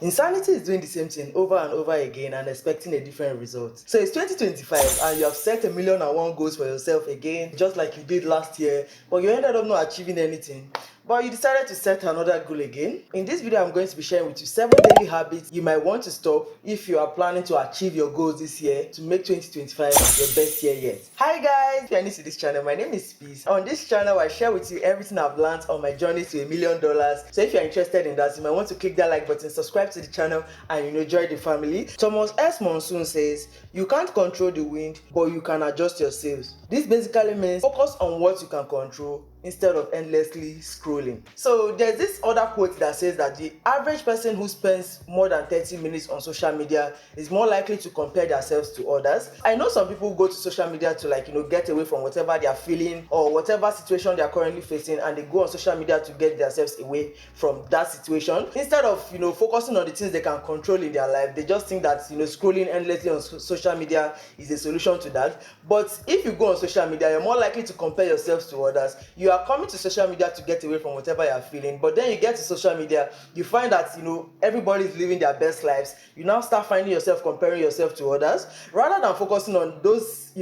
Insanity is doing the same thing over and over again and expecting a different result. So it's 2025 and you have set a million and one goals for yourself again, just like you did last year, but you ended up not achieving anything. But you decided to set another goal again. In this video, I'm going to be sharing with you 7 daily habits you might want to stop if you are planning to achieve your goals this year to make 2025 your best year yet. Hi guys, if you're new to this channel, my name is Peace. On this channel, I share with you everything I've learned on my journey to $1,000,000. So if you're interested in that, you might want to click that like button, subscribe to the channel, and join the family. Thomas S. Monsoon says, you can't control the wind, but you can adjust your sails. This basically means focus on what you can control instead of endlessly scrolling. So there's this other quote that says that the average person who spends more than 30 minutes on social media is more likely to compare themselves to others. I know some people go to social media to get away from whatever they are feeling or whatever situation they are currently facing, and they go on social media to get themselves away from that situation. Instead of focusing on the things they can control in their life, they just think that scrolling endlessly on social media is a solution to that. But if you go on social media, you're more likely to compare yourselves to others. You are coming to social media to get away from whatever you are feeling, but then you get to social media, you find that everybody is living their best lives. You now start finding yourself comparing yourself to others rather than focusing on those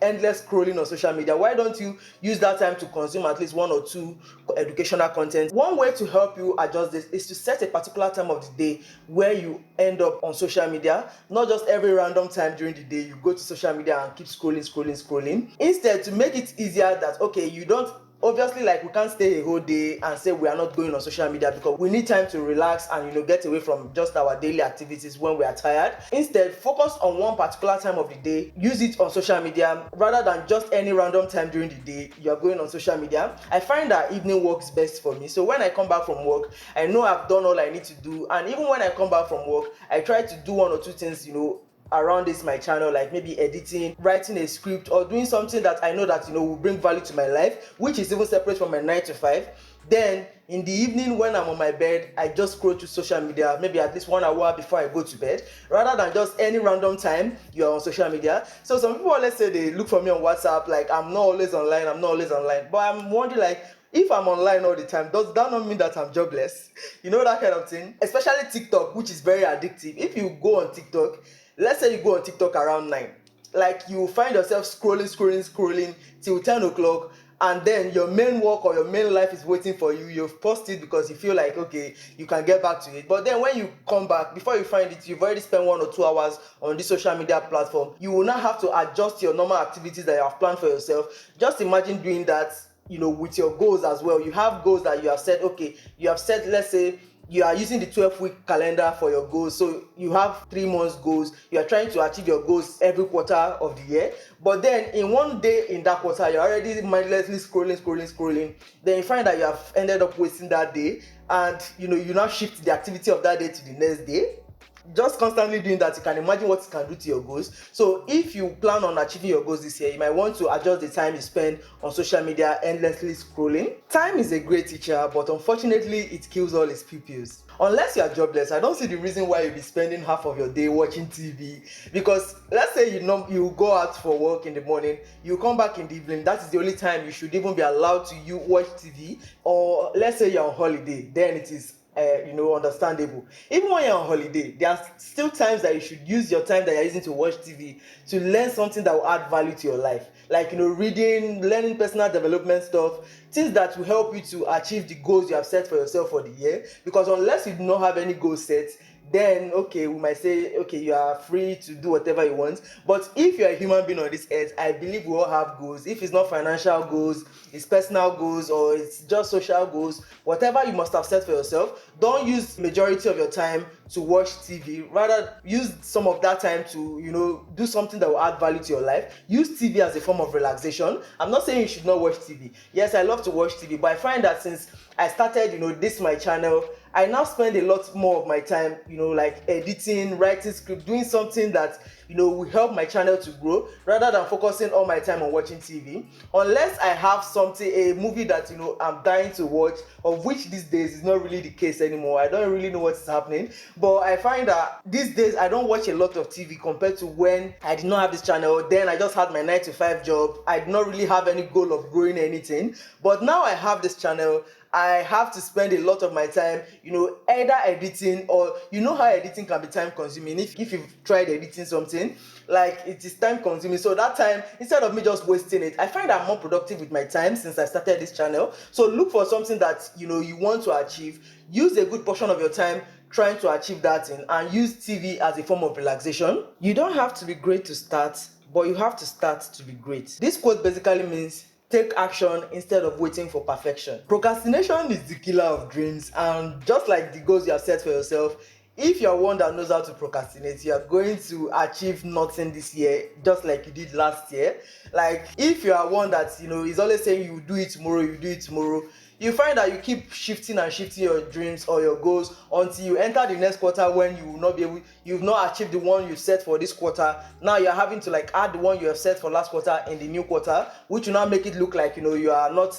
endless scrolling on social media. Why don't you use that time to consume at least one or two educational content? One way to help you adjust this is to set a particular time of the day where you end up on social media. Not just every random time during the day you go to social media and keep scrolling. Instead, to make it easier, that okay, you don't obviously, like, we can't stay a whole day and say we are not going on social media, because we need time to relax and get away from just our daily activities when we are tired. Instead, focus on one particular time of the day, use it on social media rather than just any random time during the day you are going on social media. I find that evening works best for me. So when I come back from work, I know I've done all I need to do, and even when I come back from work, I try to do one or two things around this my channel, like maybe editing, writing a script, or doing something that I know that will bring value to my life, which is even separate from my 9 to 5. Then in the evening, when I'm on my bed, I just scroll through social media maybe at least 1 hour before I go to bed, rather than just any random time you're on social media. So some people always say they look for me on WhatsApp, like I'm not always online, but I'm wondering, like, if I'm online all the time, does that not mean that I'm jobless? That kind of thing. Especially TikTok, which is very addictive. If you go on TikTok, let's say you go on TikTok around 9, like, you find yourself scrolling till 10 o'clock, and then your main work or your main life is waiting for you. You've paused it because you feel like, okay, you can get back to it. But then when you come back, before you find it, you've already spent 1 or 2 hours on this social media platform. You will now have to adjust your normal activities that you have planned for yourself. Just imagine doing that with your goals as well. You have goals that you have said, okay, you have said, let's say you are using the 12-week calendar for your goals. So you have 3 months goals. You are trying to achieve your goals every quarter of the year. But then in one day in that quarter, you're already mindlessly scrolling. Then you find that you have ended up wasting that day. And you now shift the activity of that day to the next day. Just constantly doing that, you can imagine what it can do to your goals. So if you plan on achieving your goals this year, you might want to adjust the time you spend on social media endlessly scrolling. Time is a great teacher, but unfortunately it kills all its pupils. Unless you are jobless, I don't see the reason why you'll be spending half of your day watching TV. Because let's say you go out for work in the morning, you come back in the evening, that is the only time you should even be allowed to watch TV. Or let's say you're on holiday, then it is understandable. Even when you're on holiday, there are still times that you should use your time that you're using to watch TV to learn something that will add value to your life, like reading, learning personal development stuff, things that will help you to achieve the goals you have set for yourself for the year. Because unless you do not have any goals set, then okay, we might say, okay, you are free to do whatever you want. But if you're a human being on this earth, I believe we all have goals. If it's not financial goals, it's personal goals, or it's just social goals, whatever you must have set for yourself, don't use majority of your time to watch TV. Rather, use some of that time to do something that will add value to your life. Use TV as a form of relaxation. I'm not saying you should not watch TV. Yes, I love to watch TV, but I find that since I started this my channel, I now spend a lot more of my time like editing, writing script, doing something that will help my channel to grow rather than focusing all my time on watching TV. Unless I have something, a movie that I'm dying to watch, of which these days is not really the case anymore. I don't really know what is happening, but I find that these days I don't watch a lot of TV compared to when I did not have this channel. Then I just had my 9 to 5 job. I did not really have any goal of growing anything, but now I have this channel. I have to spend a lot of my time, either editing, or how editing can be time consuming. If you've tried editing something, like, it is time consuming. So that time, instead of me just wasting it, I find I'm more productive with my time since I started this channel. So look for something that you want to achieve. Use a good portion of your time trying to achieve that thing, and use TV as a form of relaxation. You don't have to be great to start, but you have to start to be great. This quote basically means take action instead of waiting for perfection. Procrastination is the killer of dreams, and just like the goals you have set for yourself, if you're one that knows how to procrastinate, you are going to achieve nothing this year, just like you did last year. Like, if you are one that is always saying you will do it tomorrow, you find that you keep shifting and shifting your dreams or your goals until you enter the next quarter, when you've not achieved the one you set for this quarter. Now you're having to add the one you have set for last quarter in the new quarter, which will now make it look like you are not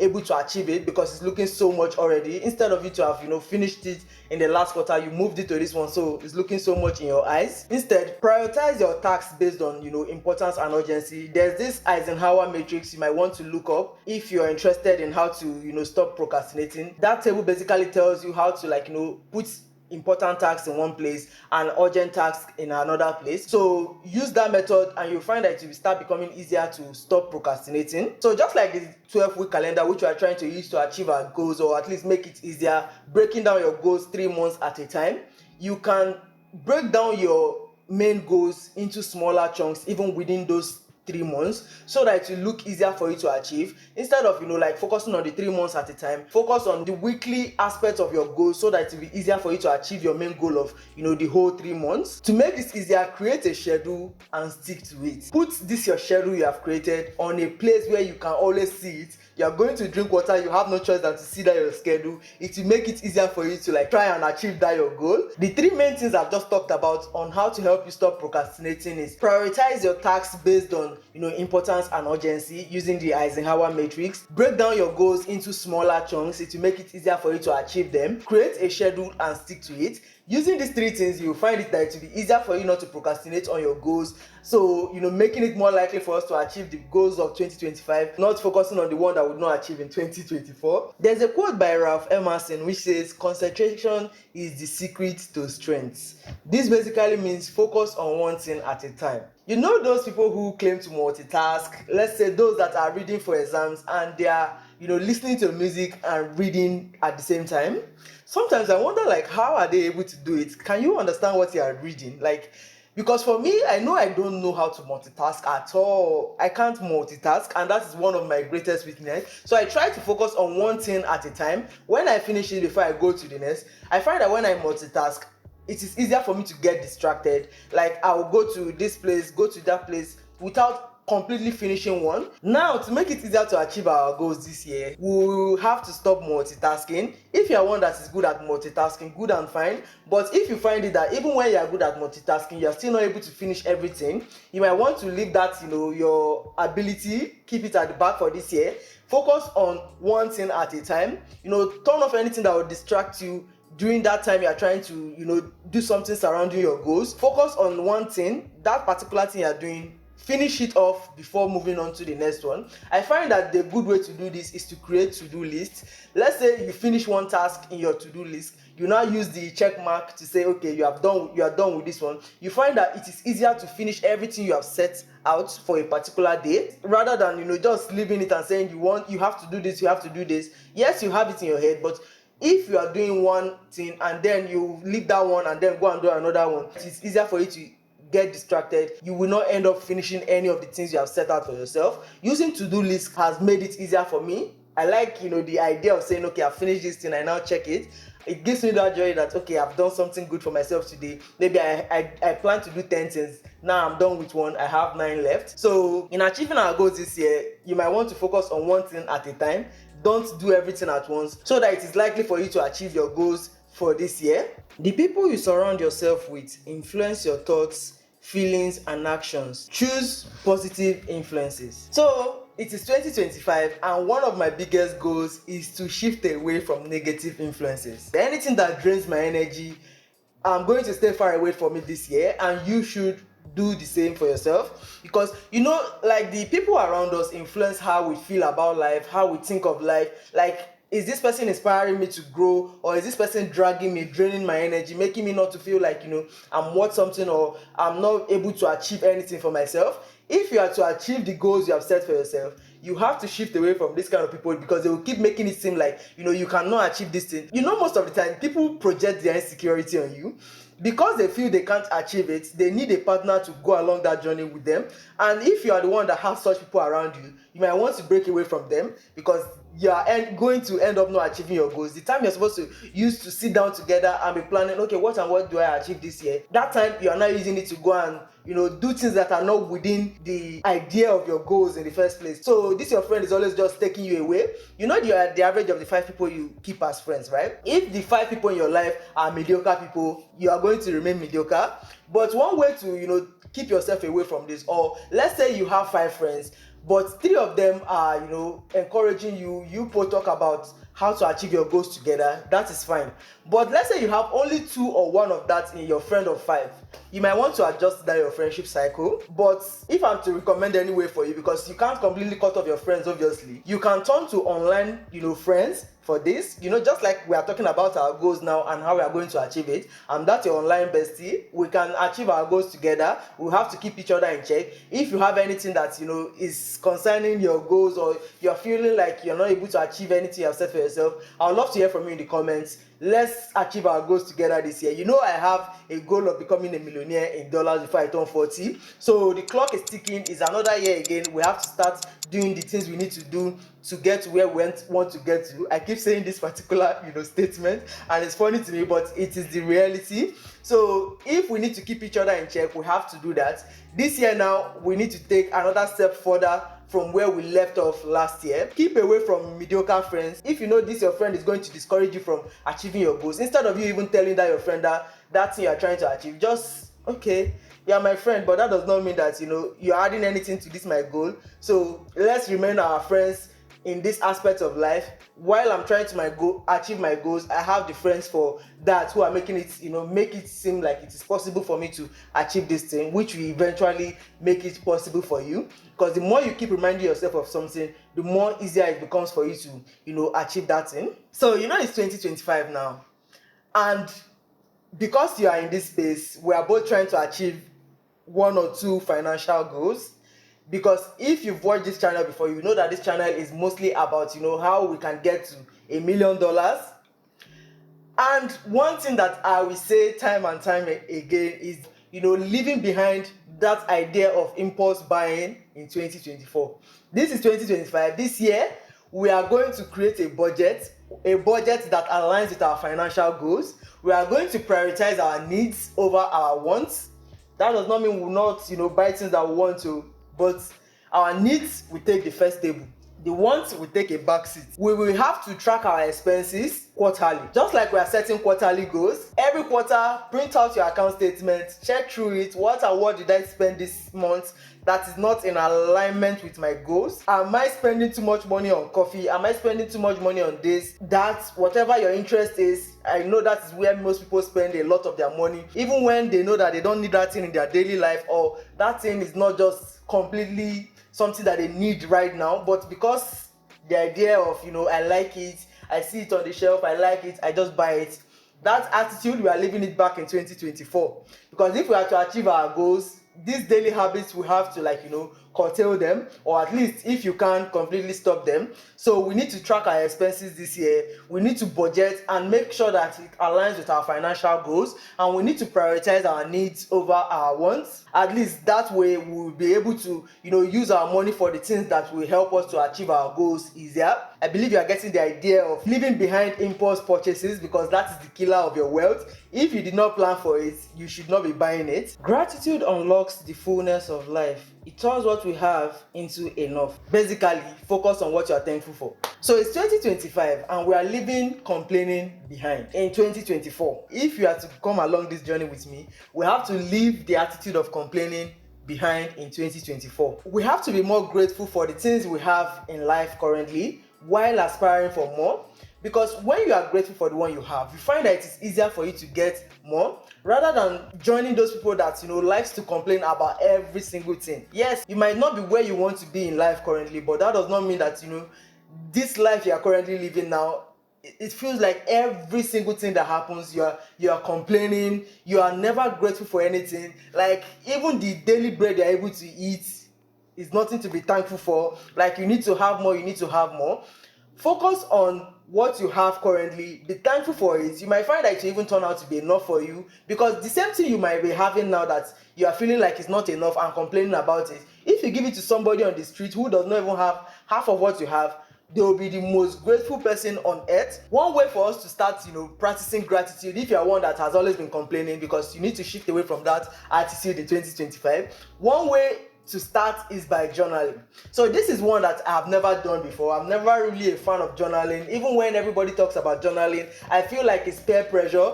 able to achieve it because it's looking so much already. Instead of you to have finished it in the last quarter, you moved it to this one, so it's looking so much in your eyes. Instead, prioritize your tasks based on importance and urgency. There's this Eisenhower matrix you might want to look up if you're interested in how to stop procrastinating. That table basically tells you how to put important tasks in one place and urgent tasks in another place. So use that method and you'll find that it will start becoming easier to stop procrastinating. So just like the 12-week calendar which we are trying to use to achieve our goals, or at least make it easier, breaking down your goals 3 months at a time, you can break down your main goals into smaller chunks even within those 3 months, so that it will look easier for you to achieve. Instead of focusing on the 3 months at a time, focus on the weekly aspects of your goals, so that it will be easier for you to achieve your main goal of the whole 3 months. To make this easier, create a schedule and stick to it. Put this your schedule you have created on a place where you can always see it. You are going to drink water, you have no choice than to see that your schedule. It will make it easier for you to try and achieve that your goal. The 3 main things I've just talked about on how to help you stop procrastinating is: prioritize your tasks based on importance and urgency using the Eisenhower matrix. Break down your goals into smaller chunks. It will make it easier for you to achieve them. Create a schedule and stick to it. Using these 3 things, you'll find it that it will be easier for you not to procrastinate on your goals. So, making it more likely for us to achieve the goals of 2025, not focusing on the one that we would not achieve in 2024. There's a quote by Ralph Emerson which says, concentration is the secret to strength. This basically means focus on one thing at a time. Those people who claim to multitask, let's say those that are reading for exams and they are listening to music and reading at the same time. Sometimes I wonder how are they able to do it? Can you understand what you are reading? Because for me, I know I don't know how to multitask at all. I can't multitask, and that is one of my greatest weaknesses. So I try to focus on one thing at a time. When I finish it before I go to the next, I find that when I multitask, it is easier for me to get distracted. I will go to this place, go to that place without completely finishing one. Now, to make it easier to achieve our goals this year, we will have to stop multitasking. If you are one that is good at multitasking, good and fine. But if you find it that even when you are good at multitasking, you are still not able to finish everything, you might want to leave that, your ability, keep it at the back for this year. Focus on one thing at a time. Turn off anything that will distract you during that time you are trying to, do something surrounding your goals. Focus on one thing, that particular thing you are doing. Finish it off before moving on to the next one. I find that the good way to do this is to create to-do lists. Let's say you finish one task in your to-do list. You now use the check mark to say, okay, you are done with this one. You find that it is easier to finish everything you have set out for a particular day, rather than just leaving it and saying you have to do this. Yes, you have it in your head, but if you are doing one thing and then you leave that one and then go and do another one, it is easier for you to get distracted. You will not end up finishing any of the things you have set out for yourself. Using to-do lists has made it easier for me. I like the idea of saying, okay, I've finished this thing, I now check it. It gives me that joy that, okay, I've done something good for myself today. Maybe I plan to do 10 things. Now I'm done with one, I have 9 left. So in achieving our goals this year, you might want to focus on one thing at a time. Don't do everything at once, so that it is likely for you to achieve your goals for this year. The people you surround yourself with influence your thoughts, feelings, and actions. Choose positive influences. So it is 2025, and one of my biggest goals is to shift away from negative influences. Anything that drains my energy, I'm going to stay far away from it this year, and you should do the same for yourself, because like the people around us influence how we feel about life, how we think of life. Like, is this person inspiring me to grow, or is this person dragging me, draining my energy, making me not to feel like I'm worth something, or I'm not able to achieve anything for myself? If you are to achieve the goals you have set for yourself, you have to shift away from this kind of people, because they will keep making it seem like you cannot achieve this thing. Most of the time people project their insecurity on you because they feel they can't achieve it. They need a partner to go along that journey with them, and if you are the one that has such people around you, you might want to break away from them, because you are going to end up not achieving your goals. The time you're supposed to use to sit down together and be planning, okay, what and what do I achieve this year, that time you are not using it to go and do things that are not within the idea of your goals in the first place. So this your friend is always just taking you away. You are the average of the 5 people you keep as friends, right? If the 5 people in your life are mediocre people, you are going to remain mediocre. But one way to keep yourself away from this, or let's say you have 5 friends, but 3 of them are encouraging you both talk about how to achieve your goals together, that is fine. But let's say you have only 2 or 1 of that in your friend of 5, you might want to adjust that your friendship cycle. But if I'm to recommend any way for you, because you can't completely cut off your friends, obviously, you can turn to online friends for this. Just like we are talking about our goals now and how we are going to achieve it, and that's your online bestie. We can achieve our goals together. We have to keep each other in check. If you have anything that is concerning your goals, or you're feeling like you're not able to achieve anything you have set for yourself, I would love to hear from you in the comments. Let's achieve our goals together this year. I have a goal of becoming a millionaire in dollars before I turn 40. So the clock is ticking. It's another year again. We have to start doing the things we need to do to get to where we want to get to. I keep saying this particular statement, and it's funny to me, but it is the reality. So if we need to keep each other in check, we have to do that. This year now, we need to take another step further from where we left off last year. Keep away from mediocre friends. If this your friend is going to discourage you from achieving your goals, instead of you even telling that your friend that thing you are trying to achieve, just, okay, you are my friend, but that does not mean that you're adding anything to this my goal. So let's remain our friends in this aspect of life. While I'm trying to achieve my goals, I have the friends for that who are making it make it seem like it is possible for me to achieve this thing, which will eventually make it possible for you. Because the more you keep reminding yourself of something, the more easier it becomes for you to achieve that thing. So it's 2025 now, and because you are in this space, we are both trying to achieve 1 or 2 financial goals. Because if you've watched this channel before, you know that this channel is mostly about how we can get to $1 million. And one thing that I will say time and time again is leaving behind that idea of impulse buying in 2024. This is 2025. This year we are going to create a budget that aligns with our financial goals. We are going to prioritize our needs over our wants. That does not mean we will not buy things that we want to, but our needs will take the first table. The wants will take a back seat. We will have to track our expenses quarterly. Just like we are setting quarterly goals, every quarter, print out your account statement, check through it. What did I spend this month that is not in alignment with my goals? Am I spending too much money on coffee? Am I spending too much money on this? That, whatever your interest is, I know that is where most people spend a lot of their money, even when they know that they don't need that thing in their daily life, or that thing is not just completely something that they need right now, but because the idea of I like it, I see it on the shelf, I like it, I just buy it. That attitude, we are leaving it back in 2024. Because if we are to achieve our goals, these daily habits, we have to curtail them, or at least if you can completely stop them. So we need to track our expenses this year. We need to budget and make sure that it aligns with our financial goals, and we need to prioritize our needs over our wants. At least that way we will be able to use our money for the things that will help us to achieve our goals easier. I believe you are getting the idea of leaving behind impulse purchases, because that is the killer of your wealth. If you did not plan for it, you should not be buying it. Gratitude unlocks the fullness of life. it turns what we have into enough. Basically, focus on what you are thankful for. So it's 2025 and we are leaving complaining behind. In 2024, if you are to come along this journey with me, we have to leave the attitude of complaining behind in 2024. We have to be more grateful for the things we have in life currently while aspiring for more. Because when you are grateful for the one you have, you find that it is easier for you to get more rather than joining those people that likes to complain about every single thing. Yes, you might not be where you want to be in life currently, but that does not mean that this life you are currently living now, it feels like every single thing that happens you are complaining. You are never grateful for anything. Like even the daily bread you are able to eat is nothing to be thankful for. Like you need to have more, you need to have more. Focus on what you have currently, be thankful for it. You might find that it will even turn out to be enough for you, because the same thing you might be having now that you are feeling like it's not enough and complaining about it, if you give it to somebody on the street who does not even have half of what you have, they will be the most grateful person on earth. One way for us to start practicing gratitude, if you are one that has always been complaining, because you need to shift away from that attitude in 2025, one way to start is by journaling. So this is one that I have never done before. I'm never really a fan of journaling. Even when everybody talks about journaling, I feel like it's peer pressure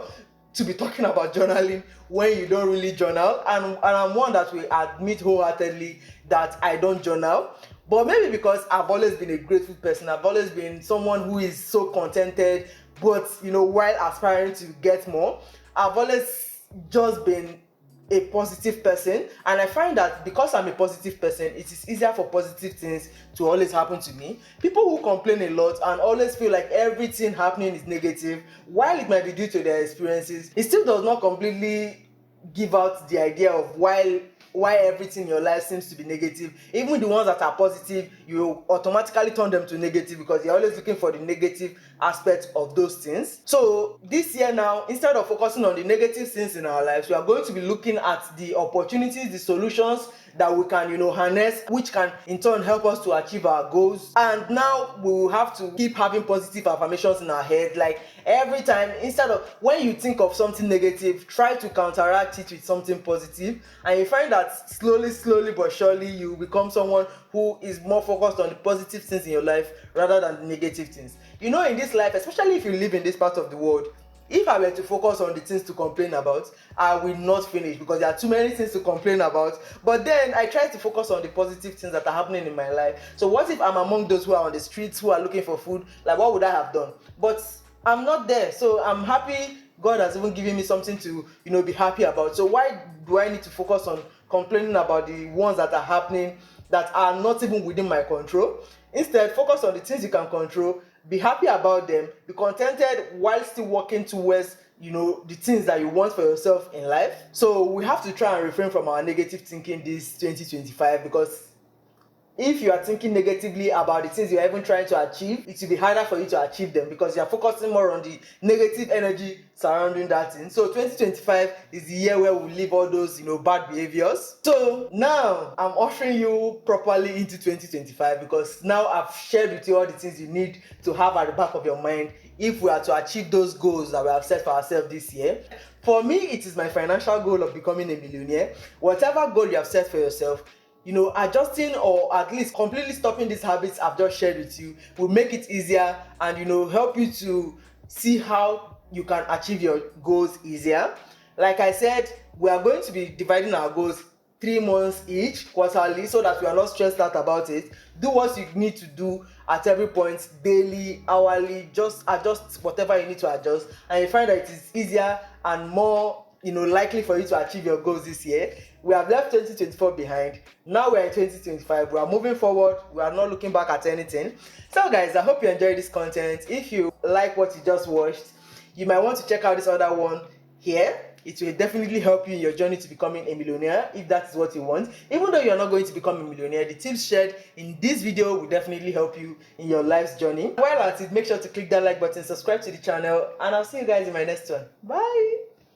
to be talking about journaling when you don't really journal. And I'm one that will admit wholeheartedly that I don't journal. But maybe because I've always been a grateful person, I've always been someone who is so contented, but while aspiring to get more, I've always just been a positive person. And I find that because I'm a positive person, it is easier for positive things to always happen to me. People who complain a lot and always feel like everything happening is negative, while it might be due to their experiences, it still does not completely give out the idea of why everything in your life seems to be negative. Even the ones that are positive, you automatically turn them to negative because you're always looking for the negative aspect of those things. So this year now, instead of focusing on the negative things in our lives, we are going to be looking at the opportunities, the solutions that we can harness, which can in turn help us to achieve our goals. And now we will have to keep having positive affirmations in our head. Like every time, instead of when you think of something negative, try to counteract it with something positive, and you find that slowly but surely you become someone who is more focused on the positive things in your life rather than the negative things. In this life, especially if you live in this part of the world, if I were to focus on the things to complain about, I will not finish because there are too many things to complain about. But then I try to focus on the positive things that are happening in my life. So what if I'm among those who are on the streets, who are looking for food? Like what would I have done? But I'm not there. So I'm happy God has even given me something to be happy about. So why do I need to focus on complaining about the ones that are happening that are not even within my control? Instead, focus on the things you can control. Be happy about them, be contented while still working towards the things that you want for yourself in life. So we have to try and refrain from our negative thinking this 2025, because if you are thinking negatively about the things you're even trying to achieve, it will be harder for you to achieve them because you're focusing more on the negative energy surrounding that thing. So 2025 is the year where we leave all those bad behaviors. So now I'm ushering you properly into 2025, because now I've shared with you all the things you need to have at the back of your mind if we are to achieve those goals that we have set for ourselves this year. For me, it is my financial goal of becoming a millionaire. Whatever goal you have set for yourself, adjusting or at least completely stopping these habits I've just shared with you will make it easier and help you to see how you can achieve your goals easier. Like I said, we are going to be dividing our goals 3 months each, quarterly, so that we are not stressed out about it. Do what you need to do at every point, daily, hourly, just adjust whatever you need to adjust, and you find that it is easier and more likely for you to achieve your goals this year. We have left 2024 behind. Now we are in 2025. We are moving forward. We are not looking back at anything. So guys, I hope you enjoyed this content. If you like what you just watched, you might want to check out this other one here. It will definitely help you in your journey to becoming a millionaire, if that is what you want. Even though you're not going to become a millionaire, the tips shared in this video will definitely help you in your life's journey. While at it, make sure to click that like button, subscribe to the channel, and I'll see you guys in my next one. Bye.